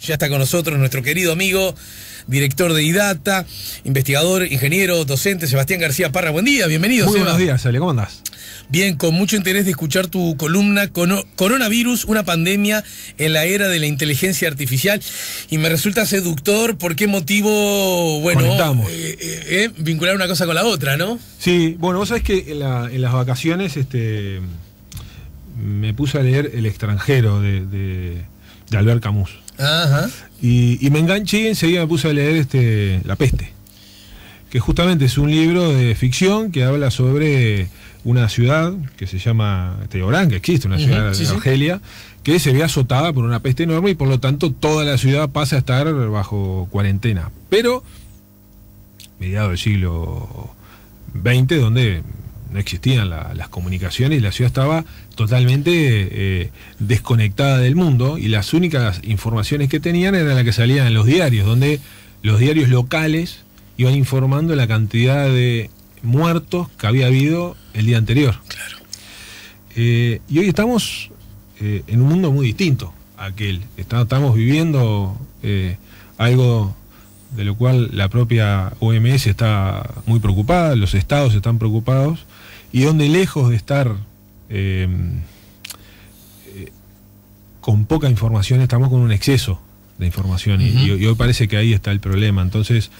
Ya está con nosotros nuestro querido amigo, director de IDATA, investigador, ingeniero, docente, Sebastián García Parra. Buen día, bienvenido. Muy buenos días, Ale, ¿cómo andás? Bien, con mucho interés de escuchar tu columna, Coronavirus, una pandemia en la era de la inteligencia artificial. Y me resulta seductor, ¿por qué motivo, bueno, vincular una cosa con la otra, ¿no? Sí, bueno, vos sabés que en las vacaciones me puse a leer El extranjero de Albert Camus. Ajá. Y me enganché y enseguida me puse a leer La peste, que justamente es un libro de ficción que habla sobre una ciudad que se llama Orán, que existe, una ciudad de Argelia, que se ve azotada por una peste enorme y por lo tanto toda la ciudad pasa a estar bajo cuarentena. Pero, mediados del siglo XX, donde no existían las comunicaciones y la ciudad estaba totalmente desconectada del mundo, y las únicas informaciones que tenían eran las que salían en los diarios, donde los diarios locales iban informando la cantidad de muertos que había habido el día anterior. Claro. Y hoy estamos en un mundo muy distinto a aquel. Estamos viviendo algo de lo cual la propia OMS está muy preocupada, los estados están preocupados, y donde lejos de estar con poca información, estamos con un exceso de información. Y hoy parece que ahí está el problema. Entonces,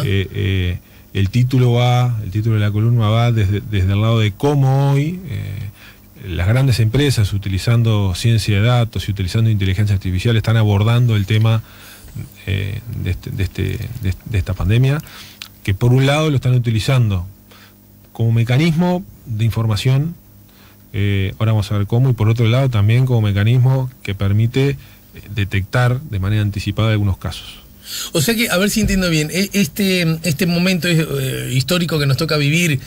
el título de la columna va desde el lado de cómo hoy las grandes empresas, utilizando ciencia de datos y utilizando inteligencia artificial, están abordando el tema de esta pandemia, que por un lado lo están utilizando como mecanismo de información, ahora vamos a ver cómo, y por otro lado también como mecanismo que permite detectar de manera anticipada algunos casos. O sea que, a ver si entiendo bien, este momento histórico que nos toca vivir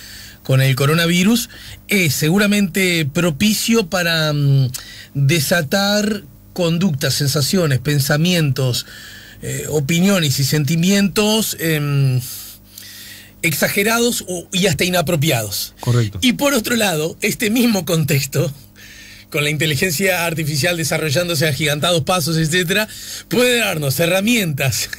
con el coronavirus es seguramente propicio para desatar conductas, sensaciones, pensamientos, opiniones y sentimientos exagerados y hasta inapropiados. Correcto. Y por otro lado, este mismo contexto, con la inteligencia artificial desarrollándose a agigantados pasos, etcétera, puede darnos herramientas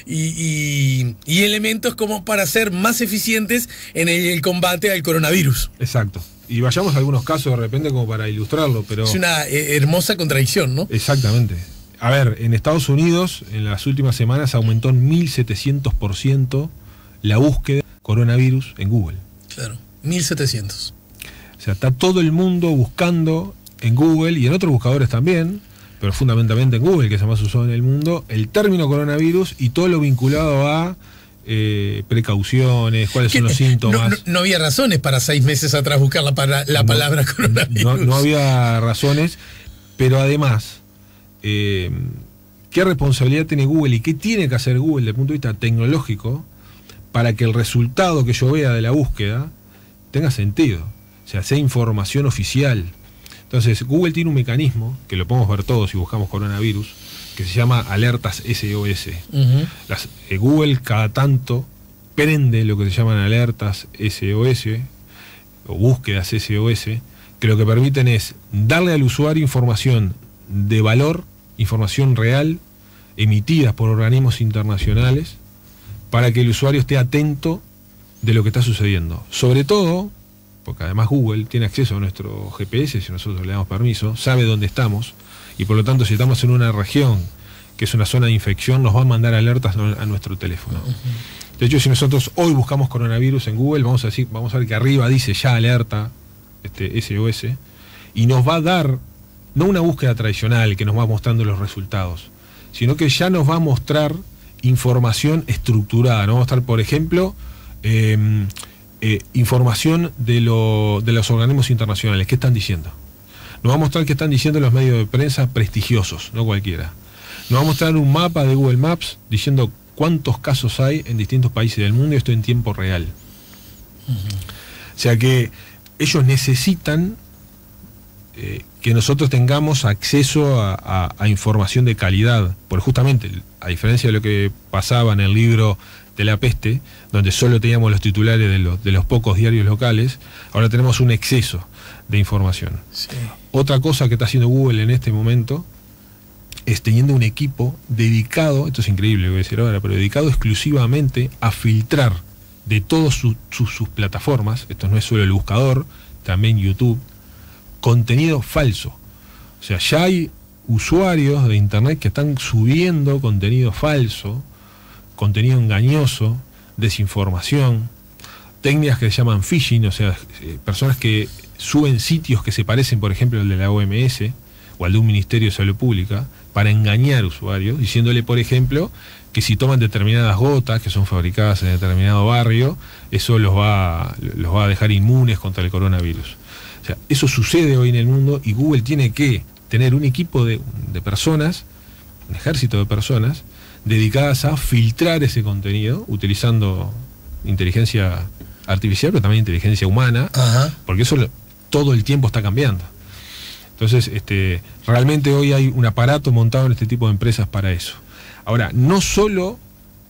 y elementos como para ser más eficientes en el combate al coronavirus. Exacto. Y vayamos a algunos casos de repente como para ilustrarlo, pero... Es una hermosa contradicción, ¿no? Exactamente. A ver, en Estados Unidos, en las últimas semanas, aumentó en 1700% la búsqueda coronavirus en Google. Claro, 1700. O sea, está todo el mundo buscando en Google y en otros buscadores también, pero fundamentalmente en Google, que es el más usado en el mundo, el término coronavirus y todo lo vinculado a precauciones, cuáles son los síntomas. No había razones para 6 meses atrás buscar la palabra coronavirus. No había razones, pero además, ¿qué responsabilidad tiene Google y qué tiene que hacer Google desde el punto de vista tecnológico para que el resultado que yo vea de la búsqueda tenga sentido? O sea, sea información oficial. Entonces, Google tiene un mecanismo, que lo podemos ver todos si buscamos coronavirus, que se llama alertas SOS. Google cada tanto prende lo que se llaman alertas SOS, o búsquedas SOS, que lo que permiten es darle al usuario información de valor, información real, emitidas por organismos internacionales, para que el usuario esté atento de lo que está sucediendo. Sobre todo, porque además Google tiene acceso a nuestro GPS, si nosotros le damos permiso, sabe dónde estamos, y por lo tanto, si estamos en una región que es una zona de infección, nos va a mandar alertas a nuestro teléfono. De hecho, si nosotros hoy buscamos coronavirus en Google, vamos a ver que arriba dice ya alerta, SOS, y nos va a dar, no una búsqueda tradicional que nos va mostrando los resultados, sino que ya nos va a mostrar información estructurada. Nos va a mostrar, por ejemplo, información de los organismos internacionales. ¿Qué están diciendo? Nos va a mostrar qué están diciendo los medios de prensa prestigiosos, no cualquiera. Nos va a mostrar un mapa de Google Maps diciendo cuántos casos hay en distintos países del mundo, y esto en tiempo real. O sea que ellos necesitan que nosotros tengamos acceso a información de calidad, porque justamente, a diferencia de lo que pasaba en el libro de La peste, donde solo teníamos los titulares de los pocos diarios locales, ahora tenemos un exceso de información. Sí. Otra cosa que está haciendo Google en este momento es teniendo un equipo dedicado, esto es increíble lo que voy a decir ahora, pero dedicado exclusivamente a filtrar de todas sus plataformas, esto no es solo el buscador, también YouTube, contenido falso. O sea, ya hay usuarios de internet que están subiendo contenido falso, contenido engañoso, desinformación, técnicas que se llaman phishing, o sea, personas que suben sitios que se parecen, por ejemplo, al de la OMS o al de un Ministerio de Salud Pública, para engañar usuarios, diciéndole, por ejemplo, que si toman determinadas gotas que son fabricadas en determinado barrio, eso los va a dejar inmunes contra el coronavirus. O sea, eso sucede hoy en el mundo y Google tiene que tener un equipo de personas, un ejército de personas, dedicadas a filtrar ese contenido, utilizando inteligencia artificial, pero también inteligencia humana, porque eso todo el tiempo está cambiando. Entonces, realmente hoy hay un aparato montado en este tipo de empresas para eso. Ahora, no solo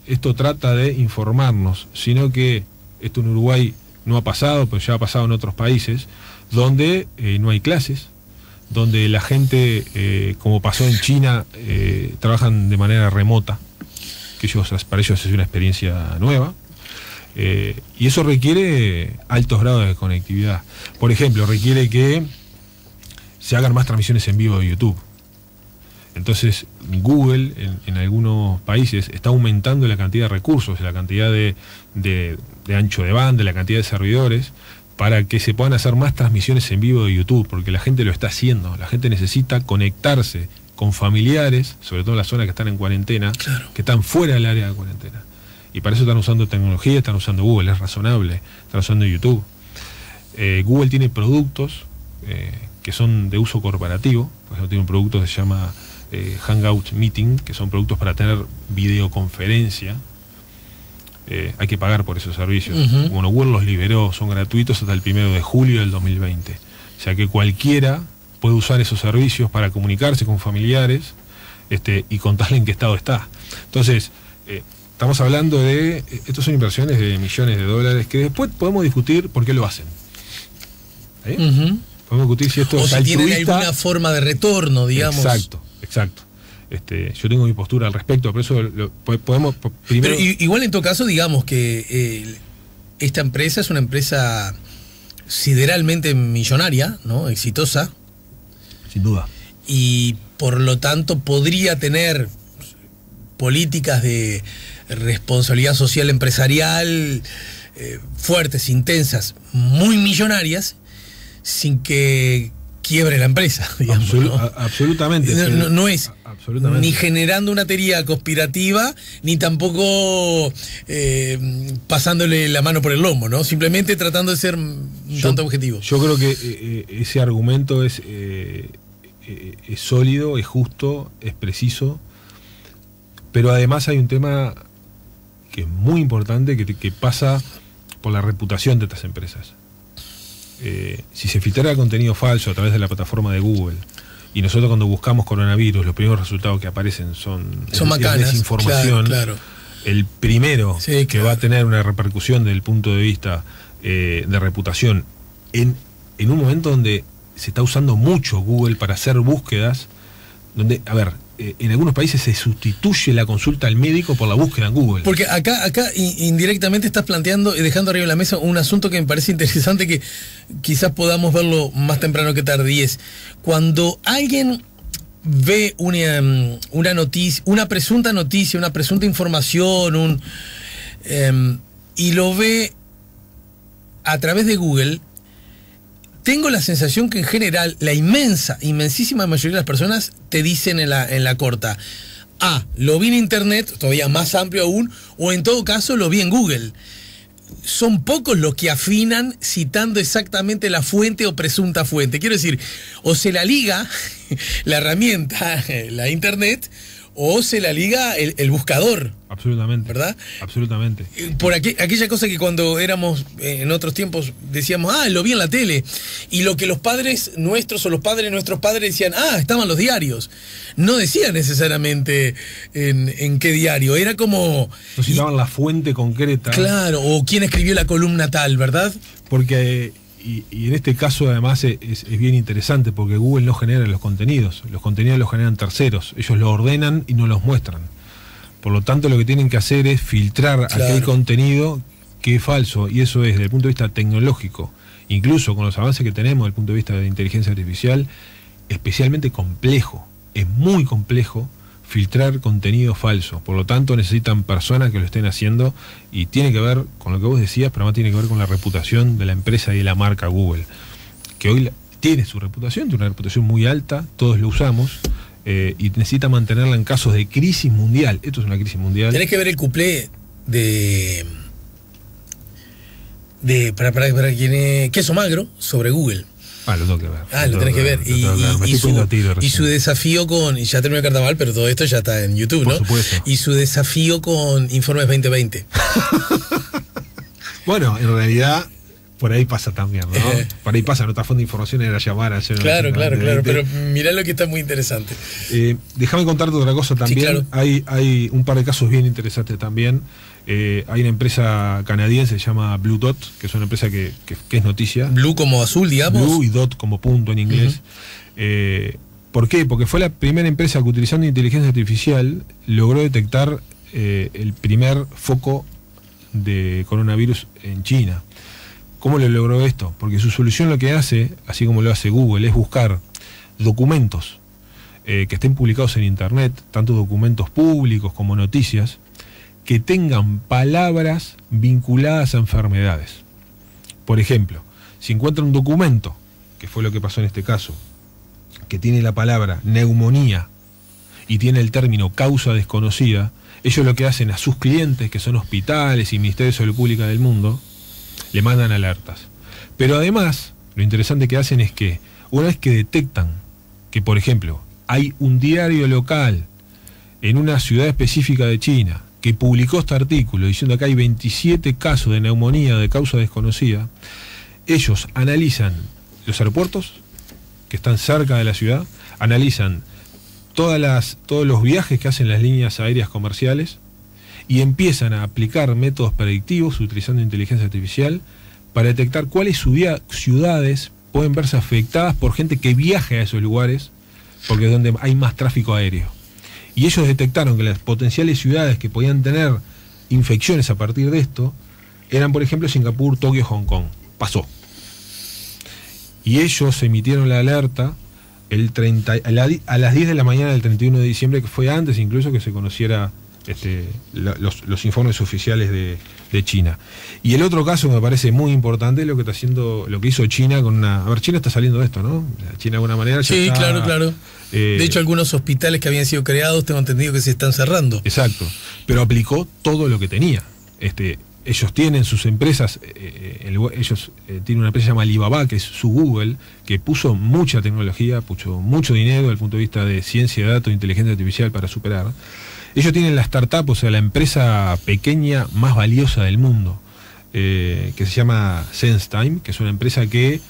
esto trata de informarnos, sino que esto en Uruguay no ha pasado, pero ya ha pasado en otros países, donde no hay clases, donde la gente, como pasó en China, trabajan de manera remota, que para ellos es una experiencia nueva, y eso requiere altos grados de conectividad. Por ejemplo, requiere que se hagan más transmisiones en vivo de YouTube. Entonces Google en algunos países está aumentando la cantidad de recursos, la cantidad de ancho de banda, la cantidad de servidores, para que se puedan hacer más transmisiones en vivo de YouTube, porque la gente lo está haciendo. La gente necesita conectarse con familiares, sobre todo en las zonas que están en cuarentena, claro, que están fuera del área de cuarentena. Y para eso están usando tecnología, están usando Google, es razonable, están usando YouTube. Google tiene productos que son de uso corporativo. Por ejemplo, tiene un producto que se llama Hangout Meeting, que son productos para tener videoconferencia. Hay que pagar por esos servicios. Bueno, Google los liberó, son gratuitos hasta el 1 de julio del 2020. O sea que cualquiera puede usar esos servicios para comunicarse con familiares y contarle en qué estado está. Entonces, estamos hablando de... Estas son inversiones de millones de dólares que después podemos discutir por qué lo hacen. Podemos discutir si esto es altruista. Tienen alguna forma de retorno, digamos. Exacto. Yo tengo mi postura al respecto, por eso podemos primero... Pero igual en todo caso, digamos que esta empresa es una empresa sideralmente millonaria, ¿no? Exitosa. Sin duda. Y por lo tanto podría tener políticas de responsabilidad social empresarial fuertes, intensas, muy millonarias, sin que quiebre la empresa, digamos, ¿no? Absolutamente. No es ni generando una teoría conspirativa, ni tampoco pasándole la mano por el lomo, ¿no? Simplemente tratando de ser un tanto objetivo. Yo creo que ese argumento es sólido, es justo, es preciso, pero además hay un tema que es muy importante, que pasa por la reputación de estas empresas. Si se filtra contenido falso a través de la plataforma de Google, y nosotros cuando buscamos coronavirus, los primeros resultados que aparecen son macanas, desinformación, claro. El primero que va a tener una repercusión desde el punto de vista de reputación en un momento donde se está usando mucho Google para hacer búsquedas, donde, en algunos países se sustituye la consulta al médico por la búsqueda en Google. Porque acá indirectamente estás planteando y dejando arriba de la mesa un asunto que me parece interesante, que quizás podamos verlo más temprano que tarde, y es cuando alguien ve una noticia, una presunta noticia, una presunta información, y lo ve a través de Google. Tengo la sensación que en general la inmensísima mayoría de las personas te dicen en la corta: lo vi en internet, todavía más amplio aún, o en todo caso lo vi en Google. Son pocos los que afinan citando exactamente la fuente o presunta fuente. Quiero decir, o se la liga la herramienta, la internet, o se la liga el buscador. Absolutamente. ¿Verdad? Absolutamente. Por aquella cosa que cuando éramos en otros tiempos decíamos, lo vi en la tele. Y lo que los padres nuestros o los padres de nuestros padres decían, estaban los diarios. No decían necesariamente en qué diario. Era como... No citaban la fuente concreta. Claro, o quién escribió la columna tal, ¿verdad? Porque y en este caso además es bien interesante porque Google no genera los contenidos los generan terceros, ellos los ordenan y no los muestran. Por lo tanto, lo que tienen que hacer es filtrar aquel contenido que es falso, y eso es desde el punto de vista tecnológico, incluso con los avances que tenemos desde el punto de vista de inteligencia artificial, especialmente complejo, es muy complejo filtrar contenido falso. Por lo tanto, necesitan personas que lo estén haciendo, y tiene que ver con lo que vos decías, pero además tiene que ver con la reputación de la empresa y de la marca Google, que hoy tiene su reputación, tiene una reputación muy alta, todos lo usamos, y necesita mantenerla en casos de crisis mundial. Esto es una crisis mundial. Tenés que ver el cuplé para quien es Queso Magro sobre Google. Lo tengo que ver. Lo tenés que ver. Y su desafío con, y ya terminó el carnaval, pero todo esto ya está en YouTube, por ¿no? Supuesto. Y su desafío con Informes 2020. Bueno, en realidad por ahí pasa también, ¿no? Por ahí pasa, otra fuente de información era llamar a hacer. Claro, pero mirá lo que está muy interesante. Déjame contarte otra cosa también. Sí, claro. Hay un par de casos bien interesantes también. Hay una empresa canadiense, se llama Blue Dot, que es una empresa que es noticia. Blue como azul, digamos. Blue y Dot como punto en inglés. ¿Por qué? Porque fue la primera empresa que, utilizando inteligencia artificial, logró detectar el primer foco de coronavirus en China. ¿Cómo lo logró esto? Porque su solución lo que hace, así como lo hace Google, es buscar documentos que estén publicados en Internet, tanto documentos públicos como noticias, que tengan palabras vinculadas a enfermedades. Por ejemplo, si encuentra un documento, que fue lo que pasó en este caso, que tiene la palabra neumonía y tiene el término causa desconocida, ellos lo que hacen a sus clientes, que son hospitales y ministerios de salud pública del mundo, le mandan alertas. Pero además, lo interesante que hacen es que, una vez que detectan que, por ejemplo, hay un diario local en una ciudad específica de China que publicó este artículo diciendo que hay 27 casos de neumonía de causa desconocida, ellos analizan los aeropuertos que están cerca de la ciudad, analizan todos los viajes que hacen las líneas aéreas comerciales, y empiezan a aplicar métodos predictivos utilizando inteligencia artificial para detectar cuáles ciudades pueden verse afectadas por gente que viaje a esos lugares, porque es donde hay más tráfico aéreo. Y ellos detectaron que las potenciales ciudades que podían tener infecciones a partir de esto eran, por ejemplo, Singapur, Tokio, Hong Kong. Pasó. Y ellos emitieron la alerta a las 10 de la mañana del 31 de diciembre, que fue antes incluso que se conociera los informes oficiales de China. Y el otro caso que me parece muy importante es lo que hizo China con una... A ver, China está saliendo de esto, ¿no? China de alguna manera ya sí, está, claro. De hecho, algunos hospitales que habían sido creados, tengo entendido que se están cerrando. Exacto. Pero aplicó todo lo que tenía. Ellos tienen sus empresas, ellos tienen una empresa llamada Alibaba, que es su Google, que puso mucha tecnología, puso mucho dinero desde el punto de vista de ciencia de datos e inteligencia artificial para superar. Ellos tienen la startup, o sea, la empresa pequeña más valiosa del mundo, que se llama SenseTime, que es una empresa que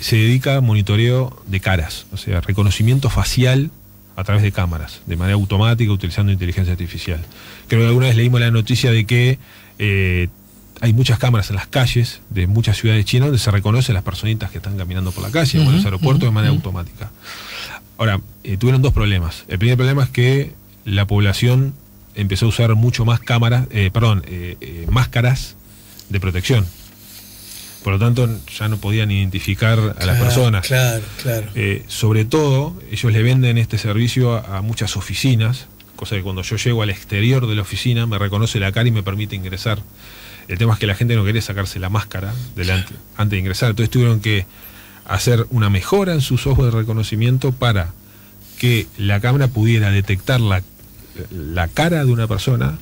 se dedica a monitoreo de caras, o sea, reconocimiento facial a través de cámaras, de manera automática, utilizando inteligencia artificial. Creo que alguna vez leímos la noticia de que hay muchas cámaras en las calles de muchas ciudades chinas donde se reconocen las personitas que están caminando por la calle, o en los aeropuertos de manera automática. Ahora, tuvieron dos problemas. El primer problema es que la población empezó a usar mucho más máscaras de protección. Por lo tanto, ya no podían identificar a las personas. Claro. Sobre todo, ellos le venden este servicio a muchas oficinas, cosa que cuando yo llego al exterior de la oficina me reconoce la cara y me permite ingresar. El tema es que la gente no quería sacarse la máscara antes de ingresar. Entonces tuvieron que hacer una mejora en su software de reconocimiento para que la cámara pudiera detectar la cara de una persona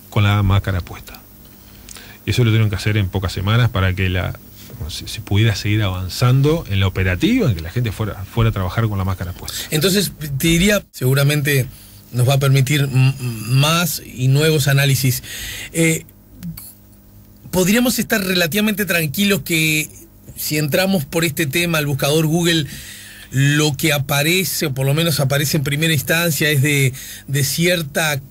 con la máscara puesta. Y eso lo tuvieron que hacer en pocas semanas para que se pudiera seguir avanzando en la operativa, en que la gente fuera a trabajar con la máscara puesta. Entonces, te diría, seguramente nos va a permitir más y nuevos análisis. ¿Podríamos estar relativamente tranquilos que si entramos por este tema al buscador Google, lo que aparece, o por lo menos aparece en primera instancia, es de cierta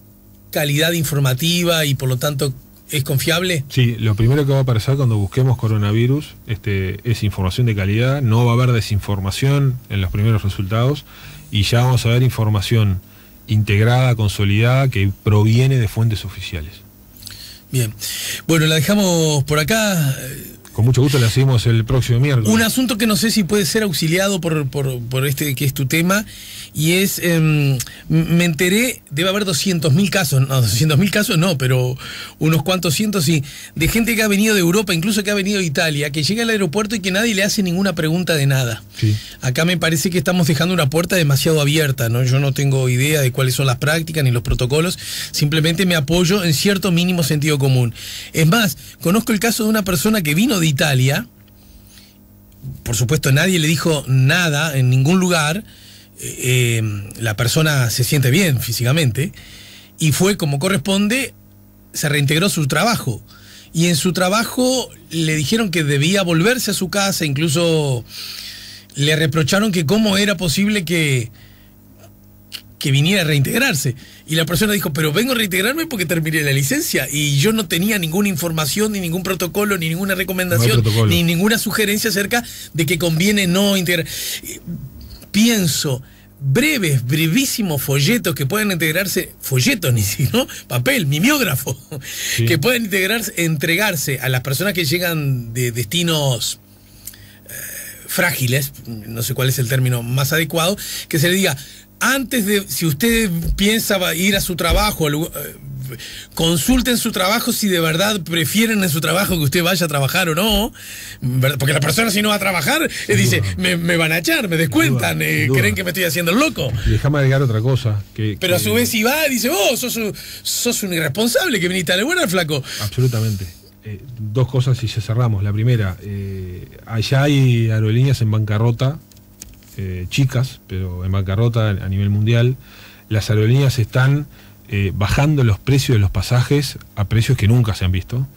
calidad informativa y por lo tanto ¿Es confiable? Sí, lo primero que va a aparecer cuando busquemos coronavirus es información de calidad, no va a haber desinformación en los primeros resultados y ya vamos a ver información integrada, consolidada, que proviene de fuentes oficiales. Bien, bueno, la dejamos por acá. Con mucho gusto la seguimos el próximo miércoles. Un asunto que no sé si puede ser auxiliado por este que es tu tema, y es, me enteré, debe haber 200.000 casos, no, 200.000 casos no, pero unos cuantos cientos sí, de gente que ha venido de Europa, incluso que ha venido de Italia, que llega al aeropuerto y que nadie le hace ninguna pregunta de nada. Sí. Acá me parece que estamos dejando una puerta demasiado abierta, ¿no? Yo no tengo idea de cuáles son las prácticas ni los protocolos, simplemente me apoyo en cierto mínimo sentido común. Es más, conozco el caso de una persona que vino de Italia, por supuesto nadie le dijo nada en ningún lugar, la persona se siente bien físicamente y fue como corresponde, se reintegró a su trabajo y en su trabajo le dijeron que debía volverse a su casa, incluso le reprocharon que cómo era posible que viniera a reintegrarse. Y la persona dijo, pero vengo a reintegrarme porque terminé la licencia y yo no tenía ninguna información, ni ningún protocolo, ni ninguna recomendación, ni ninguna sugerencia acerca de que conviene no integrar. Pienso, brevísimos folletos que pueden integrarse, folletos ni siquiera, ¿no? Papel, mimeógrafo, sí, que pueden entregarse a las personas que llegan de destinos frágiles, no sé cuál es el término más adecuado, que se le diga, antes de, si usted piensa ir a su trabajo, consulten su trabajo si de verdad prefieren en su trabajo que usted vaya a trabajar o no, porque la persona si no va a trabajar dice, me van a echar, me descuentan, creen que me estoy haciendo el loco. Déjame agregar otra cosa. Pero a su vez si va, dice, sos un irresponsable que viniste a la buena, flaco. Absolutamente. Dos cosas y ya cerramos. La primera, allá hay aerolíneas en bancarrota, chicas, pero en bancarrota a nivel mundial. Las aerolíneas están bajando los precios de los pasajes a precios que nunca se han visto.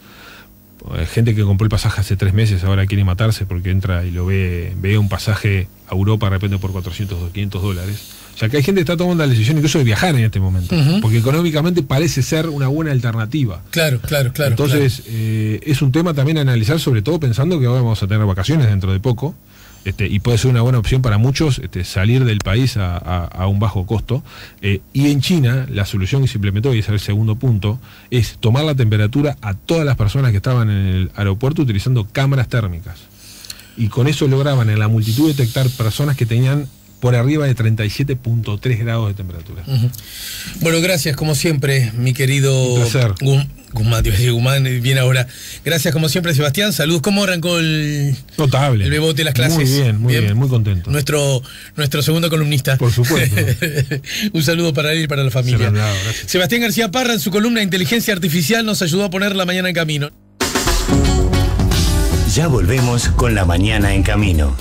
Gente que compró el pasaje hace 3 meses ahora quiere matarse porque entra y lo ve un pasaje a Europa de repente por 400 o 500 dólares. O sea que hay gente que está tomando la decisión incluso de viajar en este momento, porque económicamente parece ser una buena alternativa. Claro. Entonces, es un tema también a analizar, sobre todo pensando que ahora vamos a tener vacaciones dentro de poco. Y puede ser una buena opción para muchos salir del país a un bajo costo. Y en China, la solución que se implementó, y ese es el segundo punto, es tomar la temperatura a todas las personas que estaban en el aeropuerto utilizando cámaras térmicas. Y con eso lograban en la multitud detectar personas que tenían por arriba de 37.3 grados de temperatura. Bueno, gracias como siempre, mi querido Guzmán, bien ahora. Gracias como siempre, Sebastián. Saludos. ¿Cómo arrancó el bebote de las clases? Muy bien, muy contento. Nuestro segundo columnista. Por supuesto. Un saludo para él y para la familia. Sebastián García Parra, en su columna Inteligencia Artificial, nos ayudó a poner la mañana en camino. Ya volvemos con La Mañana en Camino.